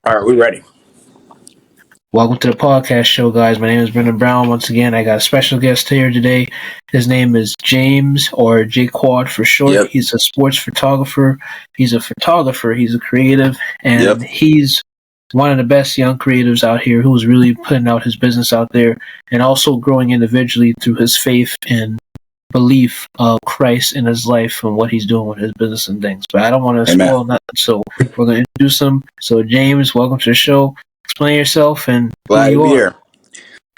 All right, we ready. Welcome to the podcast show, guys. My name is Brendan Brown. Once again, I got a special guest here today. His name is James, or J Quad for short. Yep. He's a sports photographer. He's a photographer. He's a creative, Yep. and he's one of the best young creatives out here who's really putting out his business out there and also growing individually through his faith and belief of Christ in his life and what he's doing with his business and things. But I don't want to Amen. spoil nothing, so we're going to introduce him. So, James, welcome to the show. Explain yourself and Glad who to you be are. here.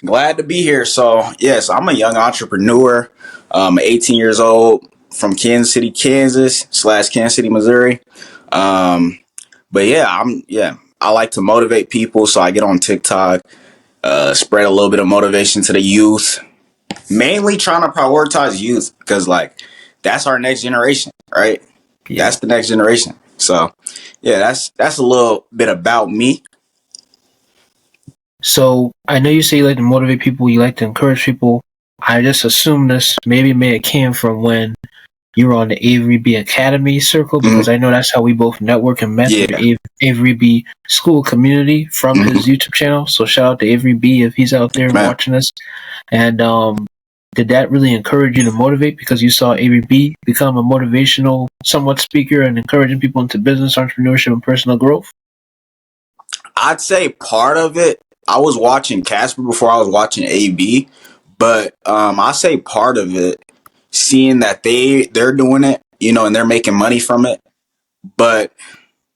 Glad to be here. So, yes, I'm a young entrepreneur. 18 years old from Kansas City, Kansas / Kansas City, Missouri. But I like to motivate people, so I get on TikTok, spread a little bit of motivation to the youth. Mainly trying to prioritize youth because, like, that's our next generation, right? Yeah. That's the next generation. So, yeah, that's a little bit about me. So I know you say you like to motivate people, you like to encourage people. I just assume this maybe it came from when you were on the Avery B Academy circle, because I know that's how we both network and met through the Avery B school community from his YouTube channel. So shout out to Avery B if he's out there watching us. And did that really encourage you to motivate because you saw Avery B become a motivational somewhat speaker and encouraging people into business, entrepreneurship, and personal growth? I'd say part of it. I was watching Casper before I was watching AB, but I say part of it, seeing that they're doing it, and they're making money from it, but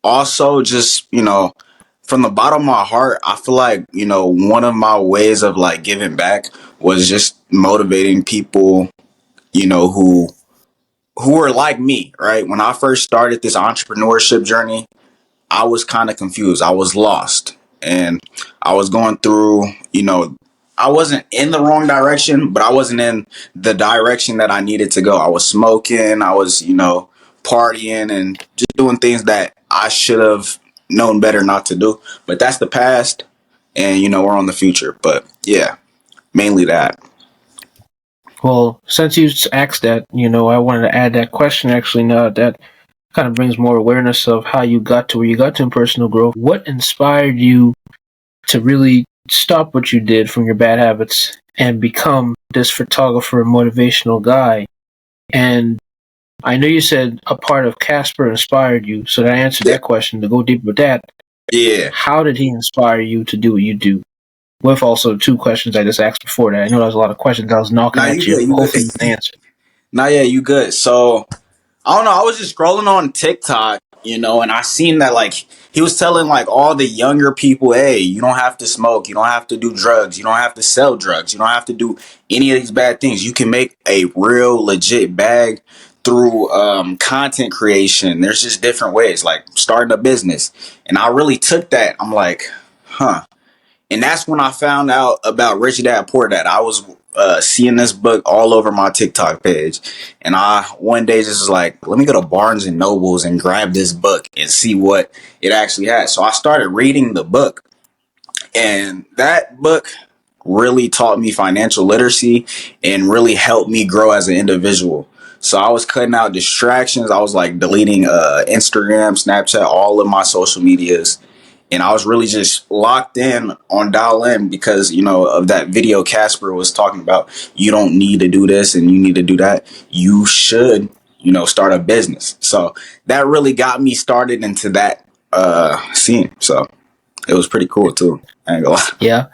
also just from the bottom of my heart, I feel like one of my ways of like giving back was just motivating people, who were like me, right? When I first started this entrepreneurship journey, I was kind of confused. I was lost. And I was going through, I wasn't in the wrong direction, but I wasn't in the direction that I needed to go. I was smoking. I was, partying and just doing things that I should have known better not to do. But that's the past. And, we're on the future. But yeah, mainly that. Well, since you asked that, I wanted to add that question actually. Now that kind of brings more awareness of how you got to where you got to in personal growth. What inspired you to really stop what you did from your bad habits and become this photographer, motivational guy? And I know you said a part of Casper inspired you, so to answer that question, to go deeper with that, how did he inspire you to do what you do? With also two questions I just asked before that. I know there was a lot of questions I was knocking at you. Hopefully you can answer. You good. So, I don't know. I was just scrolling on TikTok, and I seen that like he was telling like all the younger people, hey, you don't have to smoke, you don't have to do drugs, you don't have to sell drugs, you don't have to do any of these bad things. You can make a real legit bag through content creation. There's just different ways, like starting a business. And I really took that. I'm like, huh. And that's when I found out about Rich Dad Poor Dad. I was seeing this book all over my TikTok page. And I one day just was like, let me go to Barnes and Nobles and grab this book and see what it actually has. So I started reading the book. And that book really taught me financial literacy and really helped me grow as an individual. So I was cutting out distractions. I was like deleting Instagram, Snapchat, all of my social medias. And I was really just locked in on dial in because, of that video Casper was talking about. You don't need to do this and you need to do that. You should, start a business. So that really got me started into that scene. So it was pretty cool too. I ain't gonna lie. Yeah.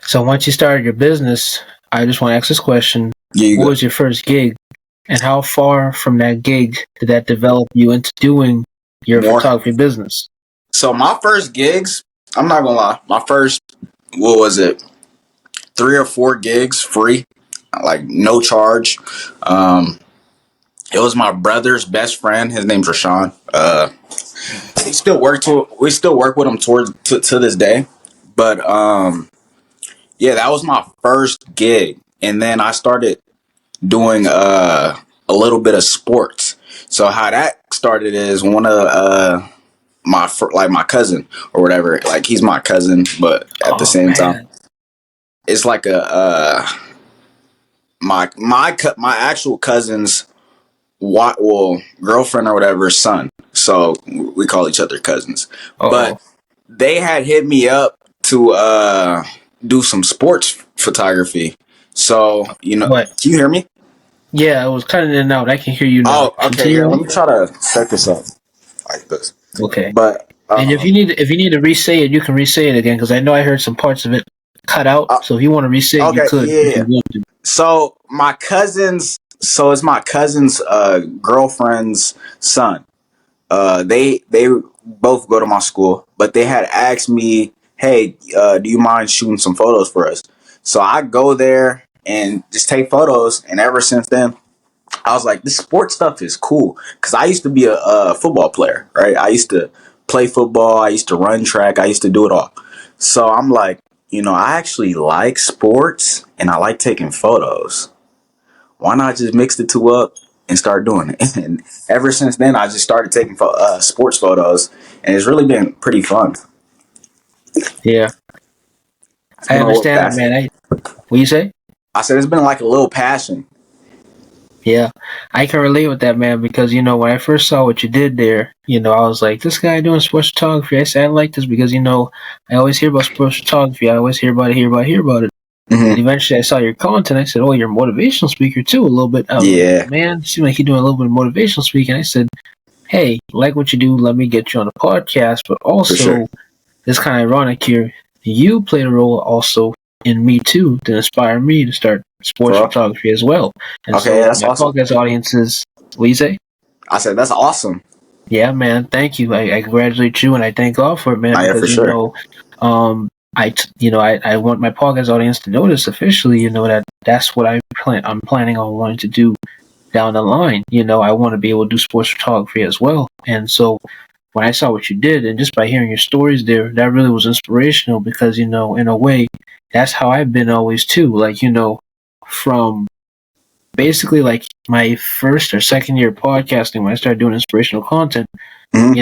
So once you started your business, I just want to ask this question. What was your first gig? And how far from that gig did that develop you into doing your photography business? So my first gigs, I'm not gonna lie, my first, 3 or 4 gigs free, like no charge. It was my brother's best friend. His name's Rashawn. We still work with him to this day. But that was my first gig, and then I started doing a little bit of sports. So how that started is one of my cousin or whatever. Like he's my cousin, but at the same time, it's like my actual cousin's girlfriend or whatever son. So we call each other cousins. But they had hit me up to do some sports photography. So, What? can you hear me? Yeah, I was cutting in and out. I can hear you now. Oh, okay, yeah. Continue Let on. me try to set this up like this. Okay. But And if you need to re-say it, you can re-say it again because I know I heard some parts of it cut out. uh, So if you want to re-say it, you okay, could if yeah. you want to. So it's my cousin's girlfriend's son. They both go to my school, but they had asked me, "Hey, do you mind shooting some photos for us?" So I go there and just take photos. And ever since then, I was like, "This sports stuff is cool." Because I used to be a football player, right? I used to play football. I used to run track. I used to do it all. So I'm like, I actually like sports and I like taking photos. Why not just mix the two up and start doing it? And ever since then, I just started taking sports photos, and it's really been pretty fun. Yeah, It's I been a little understand that, passion. man. What you say? I said it's been like a little passion. Yeah, I can relate with that, man, because, when I first saw what you did there, I was like, this guy doing sports photography. I said, I like this because, I always hear about sports photography. I always hear about it, hear about it. And Hmm. eventually I saw your content. I said, oh, you're a motivational speaker too, a little bit. I was like, Yeah, man, it seems like you're doing a little bit of motivational speaking. I said, hey, like what you do, let me get you on the podcast. But for sure. also, it's kind of ironic here. You played a role also in me too to inspire me to start sports Bro. photography as well. And Okay, so that's my awesome. podcast audiences, what you say? I said that's awesome. Yeah, man. Thank you. I congratulate you and I thank God for it, man, Oh, yeah, for because sure. I want my podcast audience to notice officially, that that's what I'm planning on wanting to do down the line. I want to be able to do sports photography as well. And so when I saw what you did, and just by hearing your stories there, that really was inspirational because, in a way, that's how I've been always too. Like, from basically like my first or second year of podcasting when I started doing inspirational content, Hmm.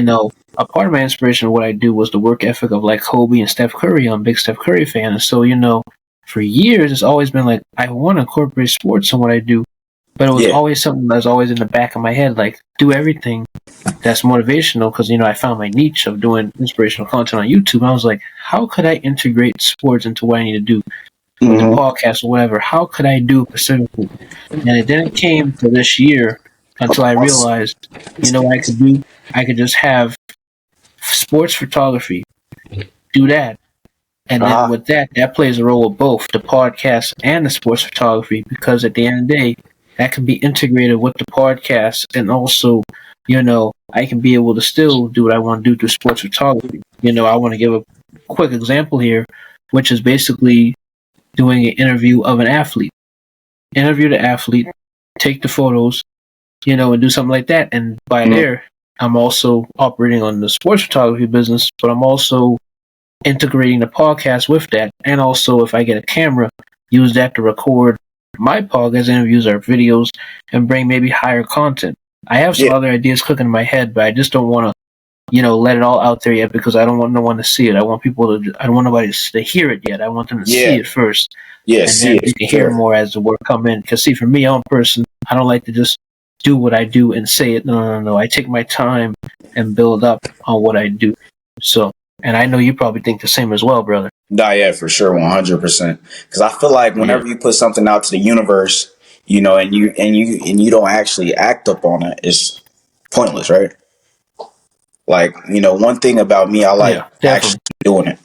a part of my inspiration of what I do was the work ethic of like Kobe and Steph Curry. I'm a big Steph Curry fan. And so, for years, it's always been like, I want to incorporate sports in what I do. But it was Yeah, always something that was always in the back of my head, like do everything that's motivational. Because, I found my niche of doing inspirational content on YouTube. And I was like, how could I integrate sports into what I need to do with the hmm, podcast or whatever? How could I do it specifically? And it didn't came to this year until I awesome. realized, what I could do? I could just have sports photography, do that. And then Uh-huh. with that, that plays a role with both the podcast and the sports photography because at the end of the day, that can be integrated with the podcast and also, I can be able to still do what I want to do through sports photography. I want to give a quick example here, which is basically doing an interview of an athlete. Interview the athlete, take the photos, and do something like that. And by Hmm. there, I'm also operating on the sports photography business, but I'm also integrating the podcast with that. And also, if I get a camera, use that to record my podcast interviews or videos and bring maybe higher content. I have some Yeah, other ideas cooking in my head, but I just don't want to, let it all out there yet because I don't want no one to see it. I don't want nobody to hear it yet. I want them to see yeah, it first. yeah. And See then it you for can hear sure. more as the work come in. Because see, for me, I'm a person, I don't like to just do what I do and say it. No. I take my time and build up on what I do. So, and I know you probably think the same as well, brother. Nah, yeah, for sure, 100%. Because I feel like Yeah. whenever you put something out to the universe, and you don't actually act up on it, it's pointless, right? Like, one thing about me, I like Yeah, actually definitely. doing it.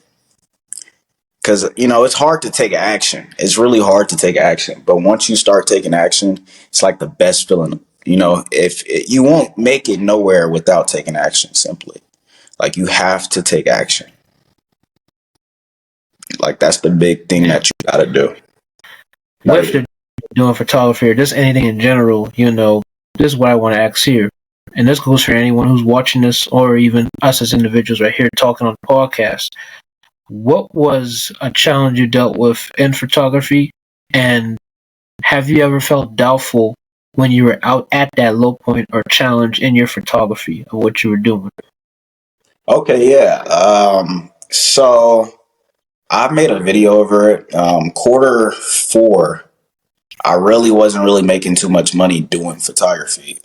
Because, it's hard to take action. It's really hard to take action. But once you start taking action, it's like the best feeling. If you won't make it nowhere without taking action, simply. Like, you have to take action. Like, that's the big thing Yeah. that you got to do. Gotta With do. the doing photography or just anything in general, this is what I want to ask here. And this goes for anyone who's watching this or even us as individuals right here talking on the podcast. What was a challenge you dealt with in photography? And have you ever felt doubtful when you were out at that low point or challenge in your photography of what you were doing? Okay, yeah. So I made a video over it. Quarter 4, I really wasn't really making too much money doing photography.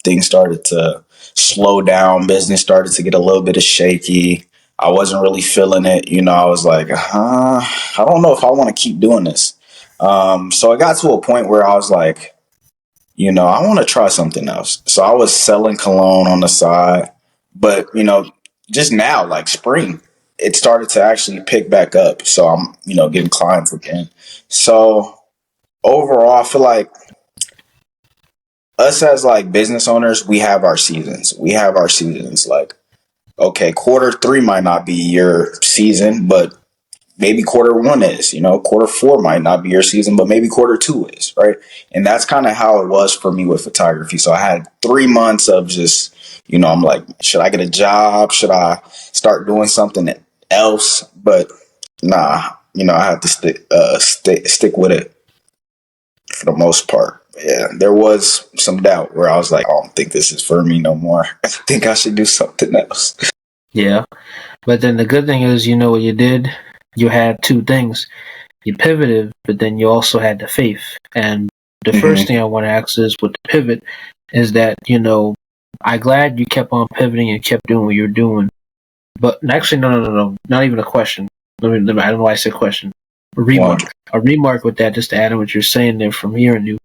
Things started to slow down. Business started to get a little bit of shaky. I wasn't really feeling it. I was like, I don't know if I want to keep doing this. So it got to a point where I was like, I want to try something else. So I was selling cologne on the side, but just now, like spring, it started to actually pick back up. So I'm, getting clients again. So overall, I feel like us as like business owners, we have our seasons. We have our seasons. Like, okay, quarter three might not be your season, but maybe quarter one is. Quarter four might not be your season, but maybe quarter two is, right? And that's kind of how it was for me with photography. So I had 3 months of just, I'm like, should I get a job? Should I start doing something else? But nah, I have to stick with it for the most part. Yeah, there was some doubt where I was like, I don't think this is for me no more. I think I should do something else. Yeah. But then the good thing is, you know what you did? You had two things. You pivoted, but then you also had the faith. And the first thing I want to ask is with the pivot is that, I'm glad you kept on pivoting and kept doing what you're doing. But actually, no. Not even a question. I don't know why I said question. A remark. A remark with that, just to add on what you're saying there from here, and you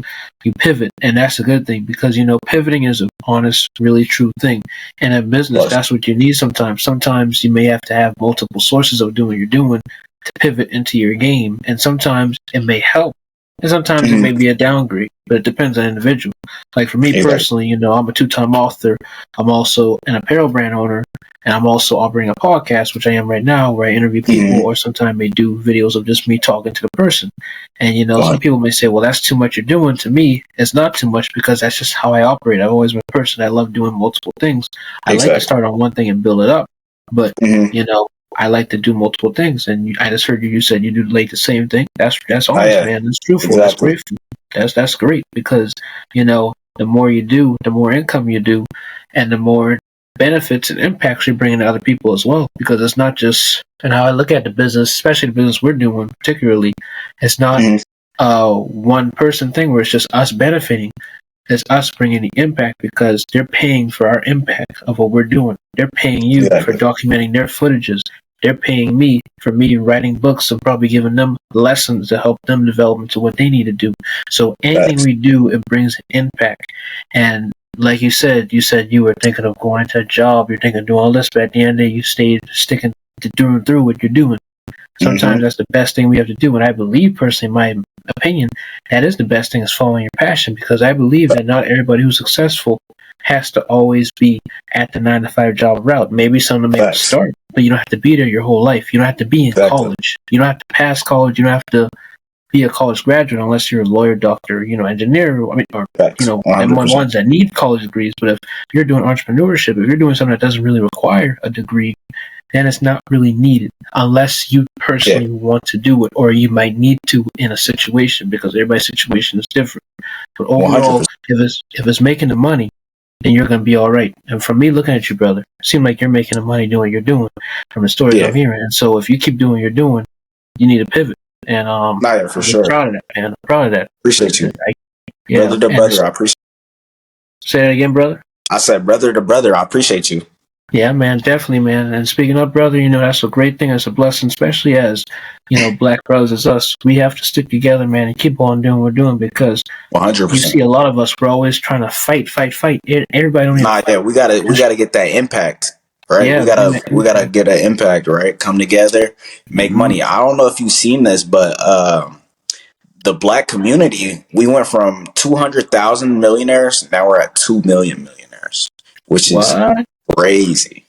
pivot, and that's a good thing because pivoting is an honest, really true thing. And in business, that's what you need sometimes. Sometimes you may have to have multiple sources of doing what you're doing to pivot into your game, and sometimes it may help, and sometimes it may be a downgrade, but it depends on the individual. Like for me personally, I'm a 2-time author. I'm also an apparel brand owner, and I'm also operating a podcast, which I am right now, where I interview people, or sometimes I do videos of just me talking to the person. And some people may say, "Well, that's too much you're doing." To me, it's not too much because that's just how I operate. I've always been a person that love doing multiple things. I like to start on one thing and build it up, but I like to do multiple things. And I just heard you said you do like the same thing. That's honest, man. That's truthful. That's great. That's great because the more you do, the more income you do, and the more benefits and impacts you bring to other people as well. Because it's not just, and how I look at the business, especially the business we're doing particularly, it's not a one person thing where it's just us benefiting. It's us bringing the impact because they're paying for our impact of what we're doing. They're paying you for documenting their footages. They're paying me for me writing books and probably giving them lessons to help them develop into what they need to do. So anything we do, it brings impact. And like you said you were thinking of going into a job, you're thinking of doing all this, but at the end of the day, you stayed sticking to doing through what you're doing. Sometimes that's the best thing we have to do. And I believe, personally, in my opinion, that is the best thing is following your passion because I believe that not everybody who's successful has to always be at the 9-to-5 job route. Maybe some of them may start, but you don't have to be there your whole life. You don't have to be in college. You don't have to pass college. You don't have to be a college graduate unless you're a lawyer, doctor, engineer. I mean, or and ones that need college degrees. But if you're doing entrepreneurship, if you're doing something that doesn't really require a degree, then it's not really needed unless you personally want to do it, or you might need to in a situation because everybody's situation is different. But overall, if it's making the money, then you're going to be all right. And from me looking at you, brother, it seems like you're making the money doing what you're doing from the stories I'm hearing. And so if you keep doing what you're doing, you need to pivot. And for sure. Proud of that, man. I'm proud of that. Appreciate you. Brother to brother, I appreciate you. Say that again, brother. I said brother to brother, I appreciate you. Yeah, man, definitely, man. And speaking of brother, that's a great thing. It's a blessing, especially as, black brothers as us. We have to stick together, man, and keep on doing what we're doing because 100%. You see a lot of us, we're always trying to fight. Everybody don't even we gotta get that impact, right? Yeah, we gotta get an impact, right? Come together, make money. I don't know if you've seen this, but the black community, we went from 200,000 millionaires, now we're at 2 million millionaires, which is crazy.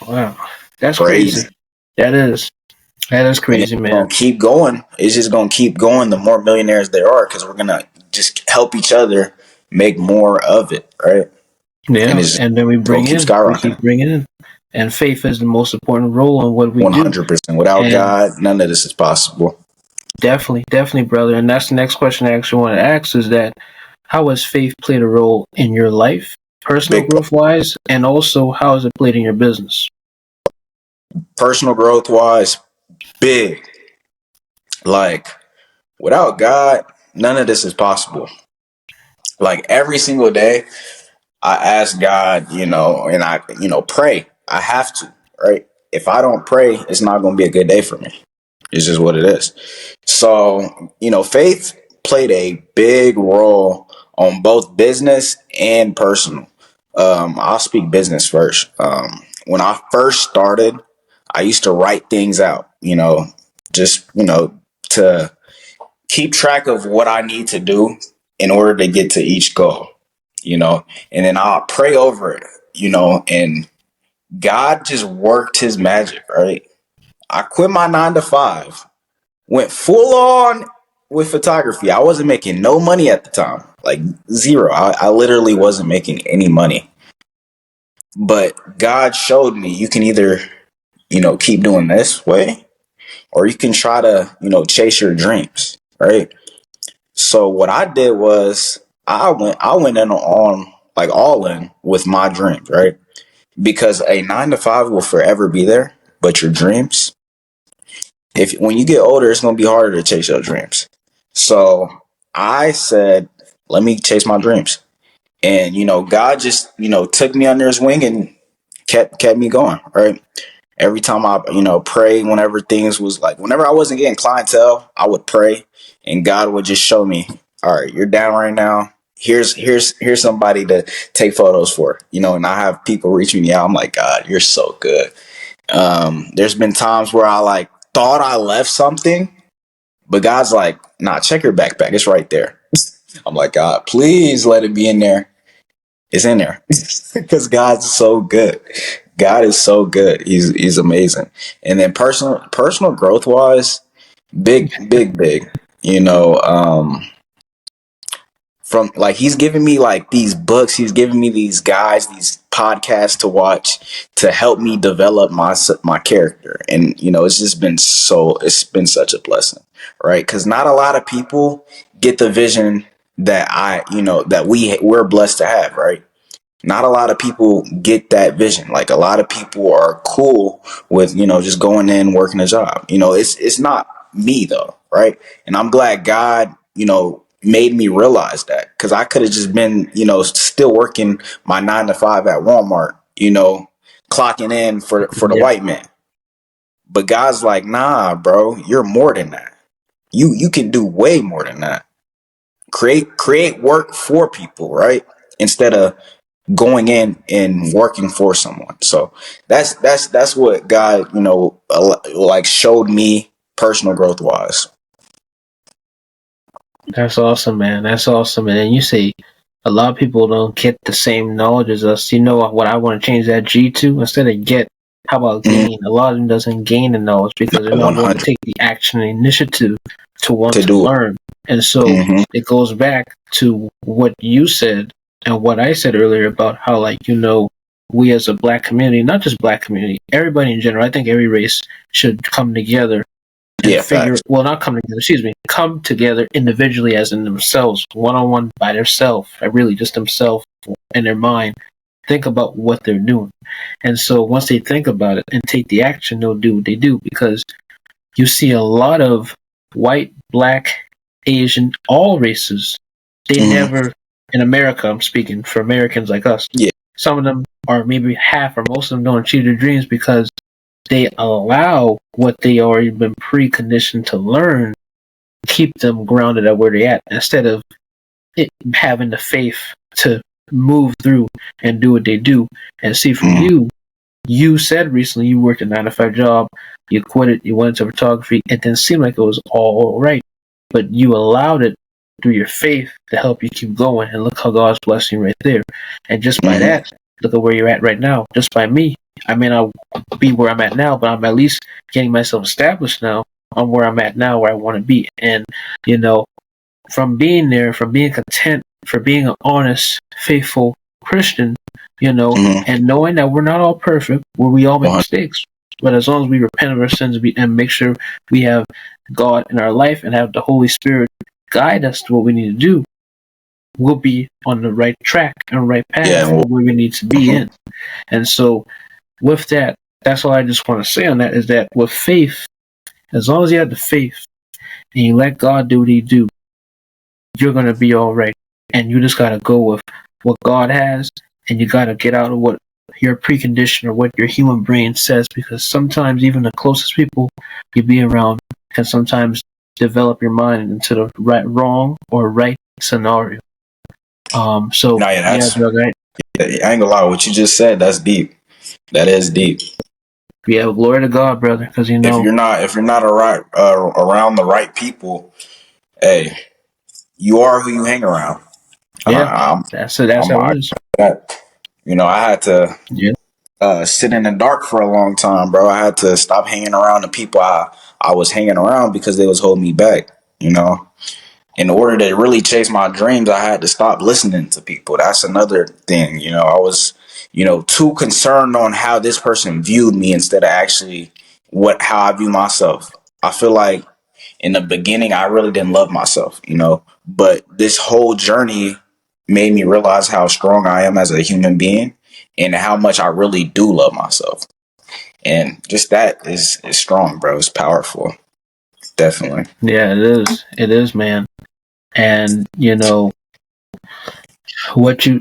Wow, that's crazy. That is crazy, man. It's gonna keep going. It's just gonna keep going. The more millionaires there are, because we're gonna just help each other make more of it, right? Yeah, and then we keep bringing in. And faith is the most important role in what we 100%. do. 100%. Without God, none of this is possible. Definitely, brother. And that's the next question I actually want to ask is that how has faith played a role in your life, personal growth wise, and also how has it played in your business? Personal growth wise, big. Like, without God, none of this is possible. Like, every single day, I ask God, and I, pray. I have to, right? if I don't pray, it's not going to be a good day for me. It's just what it is. So, faith played a big role on both business and personal. I'll speak business first. When I first started, I used to write things out, just, to keep track of what I need to do in order to get to each goal, and then I'll pray over it, and God just worked his magic, right? I quit my 9 to 5, went full on with photography. I wasn't making no money at the time, like zero. I literally wasn't making any money. But God showed me you can either, keep doing this way, or you can try to, chase your dreams, right? So what I did was I went in on like all in with my dreams, right? Because a 9 to 5 will forever be there, but your dreams, if when you get older, it's gonna be harder to chase your dreams. So I said, let me chase my dreams. And God just, took me under his wing and kept me going, right? Every time I, pray, whenever things was like, whenever I wasn't getting clientele, I would pray and God would just show me, all right, you're down right now. Here's somebody to take photos for, and I have people reaching me out. I'm like, God, you're so good. There's been times where I like thought I left something, but God's like, nah, check your backpack. It's right there. I'm like, God, please let it be in there. It's in there because God's so good. God is so good. He's amazing. And then personal growth wise, big. You know, from like he's giving me like these books, he's giving me these guys, these podcasts to watch to help me develop my character. And it's been such a blessing, right? Because not a lot of people get the vision that we're blessed to have, right? Not a lot of people get that vision. Like a lot of people are cool with, just going in, working a job. It's not me though, right? And I'm glad God, made me realize that because I could have just been, still working my 9 to 5 at Walmart, clocking in for the Yeah, white man. But God's like, nah, bro, you're more than that. You can do way more than that. Create work for people, right? Instead of going in and working for someone. So that's what God, like showed me personal growth wise. that's awesome, man. That's awesome. And then you say a lot of people don't get the same knowledge as us. You know what I want to change that G to? Instead of get, how about gain? A lot of them doesn't gain the knowledge because they're not willing to 100 take the action and initiative to want to to do it. learn. And so Mm-hmm. it goes back to what you said and what I said earlier about how, like, we as a black community, not just black community, everybody in general, I think every race should come together and Yeah, facts. come together individually as in themselves, one-on-one by themselves, really just themselves in their mind, think about what they're doing. And so once they think about it and take the action, they'll do what they do, because you see a lot of white, black, Asian, all races, they never, in America, I'm speaking for Americans like us, Yeah. some of them are maybe half or most of them don't achieve their dreams because they allow what they already been preconditioned to learn keep them grounded at where they're at instead of having the faith to move through and do what they do. And see, from you said recently you worked a 9 to 5 job, you quit it, you went into photography. It didn't seem like it was all right, but you allowed it through your faith to help you keep going. And look how God's blessing you right there. And just by that, look at where you're at right now. Just by me, I may not be where I'm at now, but I'm at least getting myself established now. I'm where I'm at now, where I want to be. And, from being there, from being content, for being an honest, faithful Christian, and knowing that we're not all perfect, where we all make mistakes. But as long as we repent of our sins and make sure we have God in our life and have the Holy Spirit guide us to what we need to do, we'll be on the right track and right path where we need to be in. And so with that, that's all I just want to say on that, is that with faith, as long as you have the faith and you let God do what he do, you're going to be all right. And you just got to go with what God has, and you got to get out of what your precondition or what your human brain says, because sometimes even the closest people you be around can sometimes develop your mind into the wrong or right scenario. So Nah, yeah, yeah, that's. brother. I ain't gonna lie. What you just said, that's deep. That is deep. Yeah, glory to God, brother, because If you're not around the right people, hey, you are who you hang around. yeah, I'm that's it. That's I'm how it I, is. that. I had to Yeah, sit in the dark for a long time, bro. I had to stop hanging around the people I was hanging around because they was holding me back. In order to really chase my dreams, I had to stop listening to people. That's another thing. I was, too concerned on how this person viewed me instead of actually how I view myself. I feel like in the beginning, I really didn't love myself, but this whole journey made me realize how strong I am as a human being and how much I really do love myself. And just that is strong, bro. It's powerful. Definitely. yeah, it is. It is, man. And what you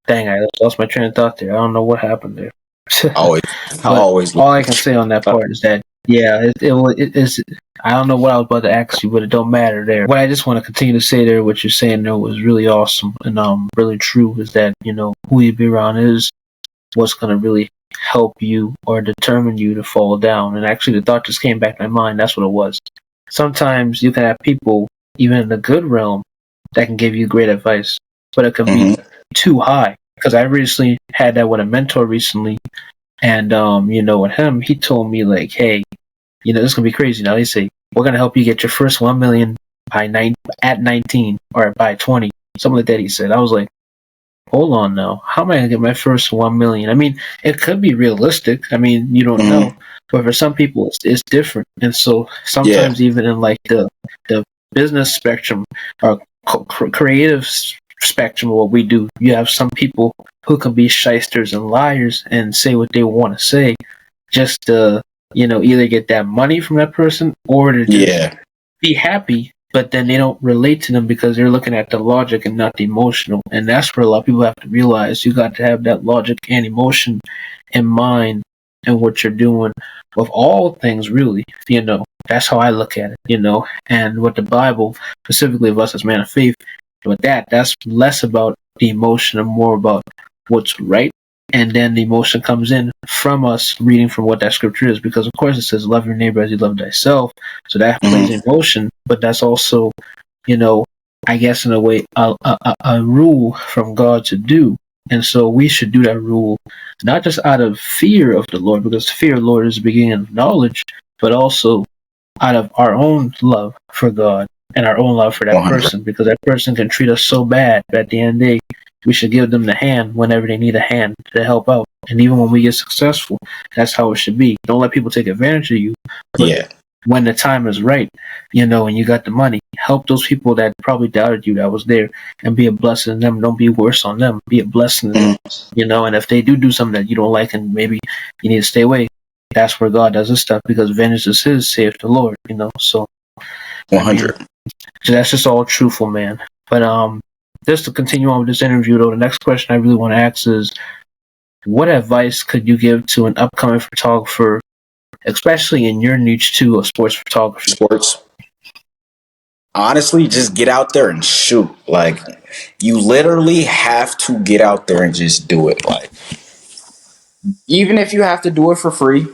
dang, I lost my train of thought there. I don't know what happened there. Always, I But always look. all I can say on that part is that, yeah, it is. I don't know what I was about to ask you, but it don't matter there. What I just want to continue to say there, what you're saying there was really awesome and really true. Is that who you be around is what's gonna really help you or determine you to fall down. And actually, the thought just came back to my mind. That's what it was. Sometimes you can have people, even in the good realm, that can give you great advice, but it can be Mm-hmm. too high. Because I recently had that with a mentor recently, and with him, he told me like, hey, this is gonna be crazy. Now they say we're gonna help you get your first 1 million at 19 or by 20, something like that. He said. I was like, hold on now, how am I gonna get my first 1 million? I mean, it could be realistic. I mean, you don't know, Mm-hmm. but for some people, it's different. And so Yeah. sometimes even in like the business spectrum or creative spectrum of what we do, you have some people who can be shysters and liars and say what they want to say just to either get that money from that person or to just Yeah. be happy, but then they don't relate to them because they're looking at the logic and not the emotional. And that's where a lot of people have to realize you got to have that logic and emotion in mind and what you're doing with all things, really. That's how I look at it, and what the Bible, specifically of us as man of faith, with that's less about the emotion and more about what's right. And then the emotion comes in from us reading from what that scripture is, because of course it says, love your neighbor as you love thyself. So that plays Mm-hmm. emotion, but that's also, I guess in a way, a rule from God to do. And so we should do that rule, not just out of fear of the Lord, because fear of the Lord is the beginning of knowledge, but also out of our own love for God and our own love for that 100. person, because that person can treat us so bad, but at the end of the day, we should give them the hand whenever they need a hand to help out. And even when we get successful, that's how it should be. Don't let people take advantage of you, but Yeah. when the time is right, and you got the money, help those people that probably doubted you that was there and be a blessing to them. Don't be worse on them. Be a blessing to them, Mm-hmm. and if they do something that you don't like and maybe you need to stay away, that's where God does his stuff, because vengeance is his, saith the Lord. So, I mean, 100. so that's just all truthful, man. But just to continue on with this interview, though, the next question I really want to ask is, what advice could you give to an upcoming photographer, especially in your niche too of sports photography? Sports. Honestly, just get out there and shoot. Like, you literally have to get out there and just do it. Like, even if you have to do it for free,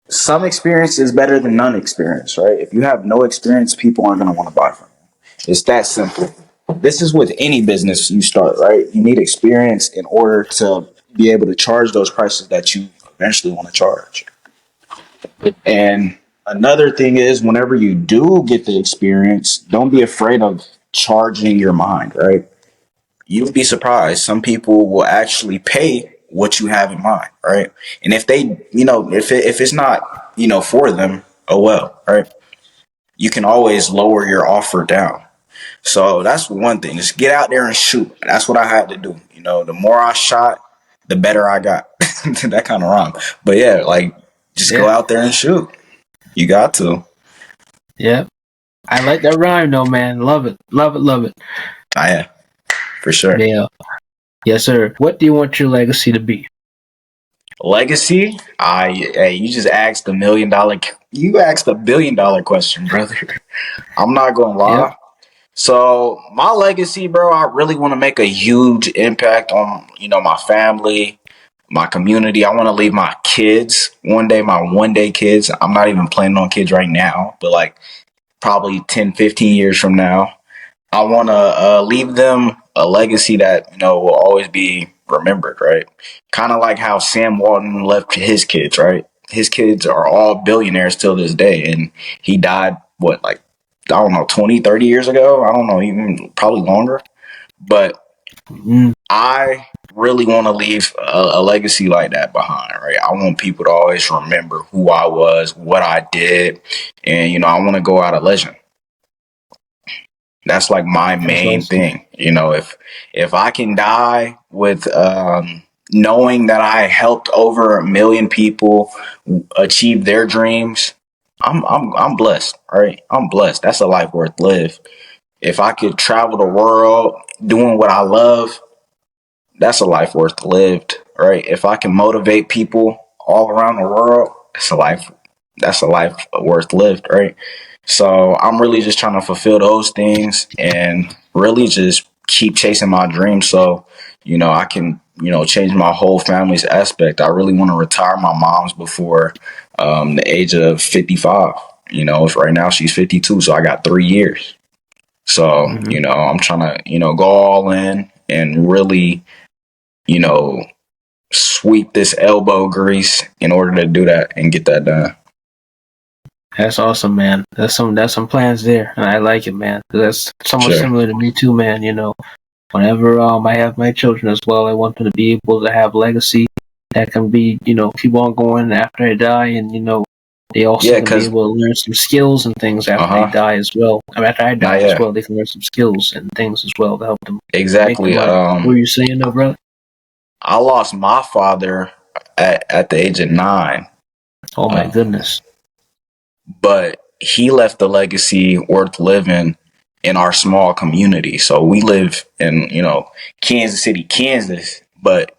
some experience is better than none experience, right? If you have no experience, people aren't going to want to buy from you. It's that simple. This is with any business you start, right? You need experience in order to be able to charge those prices that you eventually want to charge. And another thing is, whenever you do get the experience, don't be afraid of charging your mind, right? You'll be surprised. Some people will actually pay what you have in mind, right? And if they, if it's not, for them, oh well, right? You can always lower your offer down. So that's one thing. Just get out there and shoot. That's what I had to do. The more I shot, the better I got. That kind of wrong, but yeah, like just go Yeah, out there and shoot. You got to. yeah. I like that rhyme though, man. Love it, love it, love it. I am for sure. Yeah. Yes, sir. What do you want your legacy to be? Legacy? Hey, you just asked you asked $1 billion question, brother. I'm not gonna Yep. lie. So my legacy, bro, I really want to make a huge impact on, my family, my community. I want to leave my kids one day, my one day kids. I'm not even planning on kids right now, but like probably 10, 15 years from now. I want to leave them a legacy that will always be remembered, right? Kind of like how Sam Walton left his kids, right? His kids are all billionaires till this day, and he died what, like, I don't know, 20, 30 years ago. I don't know, even probably longer. But Mm, I really want to leave a legacy like that behind, right? I want people to always remember who I was, what I did, and I want to go out a legend. That's like my that's main awesome. thing. If I can die with knowing that I helped over 1 million people achieve their dreams, I'm blessed, right? I'm blessed. That's a life worth live. If I could travel the world doing what I love, that's a life worth lived, right? If I can motivate people all around the world, that's a life worth lived, right? So I'm really just trying to fulfill those things and really just keep chasing my dreams. So, I can, change my whole family's aspect. I really want to retire my mom's before the age of 55. Right now she's 52, so I got 3 years. So, Hmm. I'm trying to, go all in and really, you know, sweep this elbow grease in order to do that and get that done. That's awesome, man. That's some plans there, and I like it, man. That's somewhat Sure. similar to me too, man. Whenever I have my children as well, I want them to be able to have legacy that can be, keep on going after I die, and they also Yeah, can be cause able to learn some skills and things after they uh-huh. die as well. I mean, after I die Not as yet. well, they can learn some skills and things as well to help them make the Exactly. money. What were you saying, though, brother? I lost my father at the age of 9. Oh my Um, goodness. but he left a legacy worth living in our small community. So we live in, Kansas City, Kansas. But,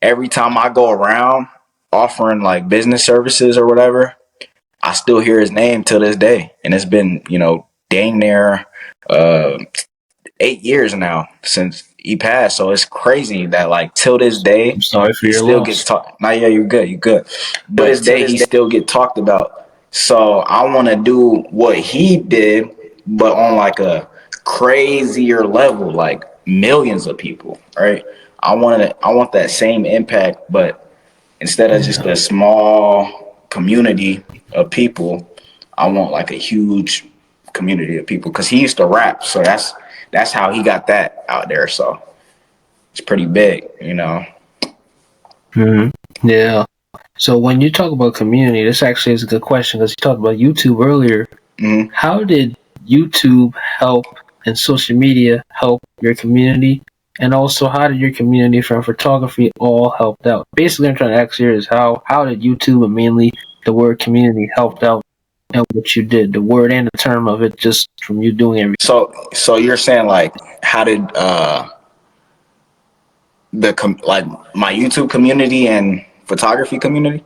every time I go around offering like business services or whatever, I still hear his name till this day. And it's been, dang near uh, 8 years now since he passed. So it's crazy that like till this day I'm sorry for he your still gets loss. talked. Now, yeah, you're good, you're good. Till Good. this day he still get talked about. So I want to do what he did, but on like a crazier level, like millions of people, right? I want that same impact, but instead of just Yeah. a small community of people, I want like a huge community of people because he used to rap, so that's how he got that out there. So it's pretty big. Hmm. Yeah. So when you talk about community, this actually is a good question because you talked about YouTube earlier. Hmm. How did YouTube help and social media help your community? And also, how did your community from photography all helped out? Basically, I'm trying to ask here is how did YouTube and mainly the word community helped out and what you did, the word and the term of it, just from you doing everything. So you're saying like how did like my YouTube community and photography community?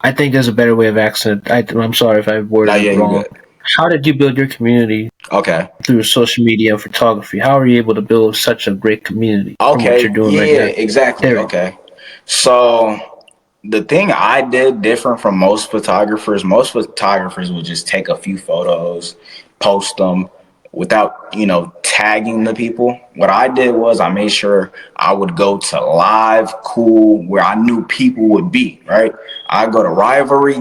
I think there's a better way of asking it. I'm sorry if I Nah, worded yeah, it you wrong. good. How did you build your community Okay. through social media and photography? How are you able to build such a great community from what you're Okay. doing right Yeah, now? exactly. There we go. Okay. So the thing I did different from most photographers would just take a few photos, post them without, tagging the people. What I did was I made sure I would go to live cool where I knew people would be, right? I go to rivalry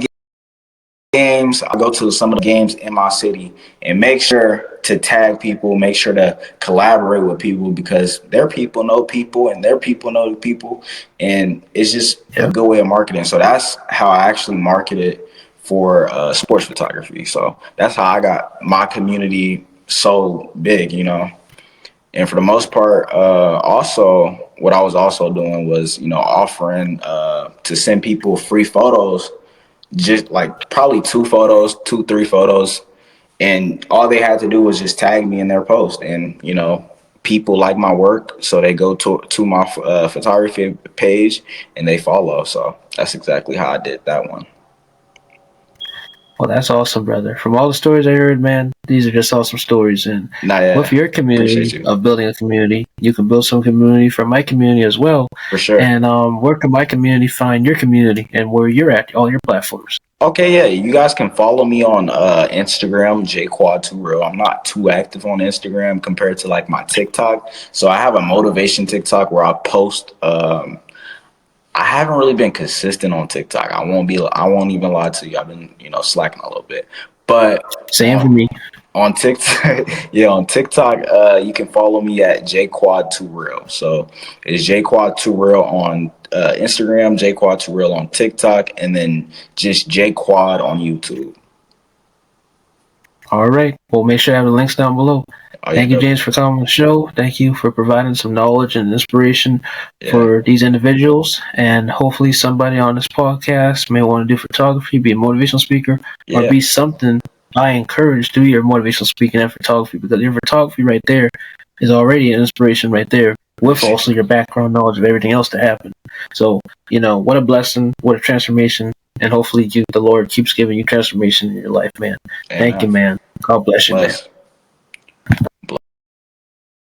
games. I go to some of the games in my city and make sure to tag people, make sure to collaborate with people because their people know people and their people know the people. And it's just a Yeah. good way of marketing. So that's how I actually marketed for sports photography. So that's how I got my community so big. And for the most part, also, what I was also doing was, offering to send people free photos, just like probably 2 photos, 3 photos, and all they had to do was just tag me in their post, and people like my work, so they go to my photography page and they follow. So that's exactly how I did that one. Well, that's awesome, brother. From all the stories I heard, man, these are just awesome stories. And Nah, yeah, with your appreciate community you of building a community, you can build some community from my community as well. for sure. And where can my community find your community and where you're at, all your platforms? Okay, yeah, you guys can follow me on Instagram, jquad2real. I'm not too active on Instagram compared to like my TikTok. So I have a motivation TikTok where I post. I haven't really been consistent on TikTok. I won't even lie to you. I've been, slacking a little bit. But Same for on me. on TikTok, yeah, on TikTok, you can follow me at jquad2real. So it's jquad2real on Instagram, jquad2real on TikTok, and then just jquad on YouTube. All right. Well, make sure I have the links down below. Oh yeah, Thank you, James, for coming on the show. Thank you for providing some knowledge and inspiration yeah, for these individuals. And hopefully somebody on this podcast may want to do photography, be a motivational speaker, or yeah, be something I encourage through your motivational speaking and photography, because your photography right there is already an inspiration right there, with also your background knowledge of everything else that happened. So, what a blessing, what a transformation. And hopefully the Lord keeps giving you transformation in your life, man. Thank you, amen. man. God bless you, man. Bless.